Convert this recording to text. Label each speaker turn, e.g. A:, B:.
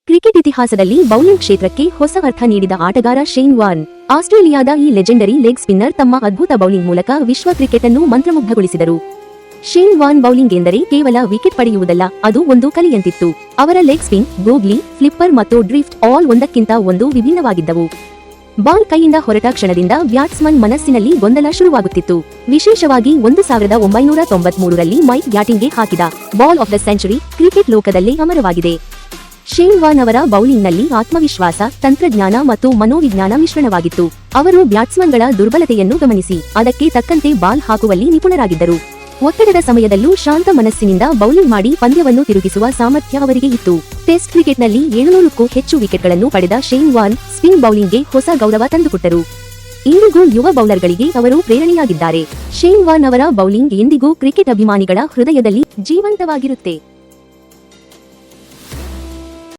A: Cricket ಇತಿಹಾಸದಲ್ಲಿ bowling ಕ್ಷೇತ್ರಕ್ಕೆ ಹೊಸ ಅರ್ಥ ನೀಡಿದ ಆಟಗಾರ ಶೇನ್ ವಾರ್ನ್. ಆಸ್ಟ್ರೇಲಿಯಾದ ಈ ಲೆಜೆಂಡರಿ ಲೆಗ್ ಸ್ಪಿನ್ನರ್ ತಮ್ಮ ಅದ್ಭುತ ಬೌಲಿಂಗ್ ಮೂಲಕ ವಿಶ್ವ ಕ್ರಿಕೆಟ್ ಅನ್ನು ಮಂತ್ರಮುಗ್ಧಗೊಳಿಸಿದರು. ಶೇನ್ ವಾರ್ನ್ ಬೌಲಿಂಗ್ ಎಂದರೆ ಕೇವಲ ವಿಕೆಟ್ ಪಡೆಯುವುದಲ್ಲ, ಅದು ಒಂದು ಕಲೆಯಂತಿತ್ತು. ಅವರ ಲೆಗ್ ಸ್ಪಿನ್, ಗೂಗ್ಲಿ, ಫ್ಲಿಪ್ಪರ್ ಮತ್ತು ಡ್ರಿಫ್ಟ್ ಆಲ್ ಒಂದಕ್ಕಿಂತ ಒಂದು ವಿಭಿನ್ನವಾಗಿದ್ದವು. ಬಾಲ್ ಕೈಯಿಂದ ಹೊರಟ ಕ್ಷಣದಿಂದ ಬ್ಯಾಟ್ಸ್ಮನ್ ಮನಸ್ಸಿನಲ್ಲಿ ಗೊಂದಲ ಶುರುವಾಗುತ್ತಿತ್ತು. ವಿಶೇಷವಾಗಿ 1993ರಲ್ಲಿ ಮೈಕ್ ಬ್ಯಾಟಿಂಗ್ಗೆ ಹಾಕಿದ ball of the century cricket ಲೋಕದಲ್ಲೇ ಅಮರವಾಗಿದೆ. ಶೇನ್ ವಾರ್ನ್ ಅವರ ಬೌಲಿಂಗ್ನಲ್ಲಿ ಆತ್ಮವಿಶ್ವಾಸ, ತಂತ್ರಜ್ಞಾನ ಮತ್ತು ಮನೋವಿಜ್ಞಾನ ಮಿಶ್ರಣವಾಗಿತ್ತು. ಅವರು ಬ್ಯಾಟ್ಸ್ಮನ್ಗಳ ದುರ್ಬಲತೆಯನ್ನು ಗಮನಿಸಿ ಅದಕ್ಕೆ ತಕ್ಕಂತೆ ಬಾಲ್ ಹಾಕುವಲ್ಲಿ ನಿಪುಣರಾಗಿದ್ದರು. ಒತ್ತಡದ ಸಮಯದಲ್ಲೂ ಶಾಂತ ಮನಸ್ಸಿನಿಂದ ಬೌಲಿಂಗ್ ಮಾಡಿ ಪಂದ್ಯವನ್ನು ತಿರುಗಿಸುವ ಸಾಮರ್ಥ್ಯ ಅವರಿಗೆ ಇತ್ತು. ಟೆಸ್ಟ್ ಕ್ರಿಕೆಟ್ನಲ್ಲಿ 700ಕ್ಕೂ ಹೆಚ್ಚು ವಿಕೆಟ್ಗಳನ್ನು ಪಡೆದ ಶೇನ್ ವಾರ್ನ್ ಸ್ಪಿನ್ ಬೌಲಿಂಗ್ಗೆ ಹೊಸ ಗೌರವ ತಂದುಕೊಟ್ಟರು. ಇಂದಿಗೂ ಯುವ ಬೌಲರ್ಗಳಿಗೆ ಅವರು ಪ್ರೇರಣೆಯಾಗಿದ್ದಾರೆ. ಶೇನ್ ವಾರ್ನ್ ಅವರ ಬೌಲಿಂಗ್ ಎಂದಿಗೂ ಕ್ರಿಕೆಟ್ ಅಭಿಮಾನಿಗಳ ಹೃದಯದಲ್ಲಿ ಜೀವಂತವಾಗಿರುತ್ತೆ.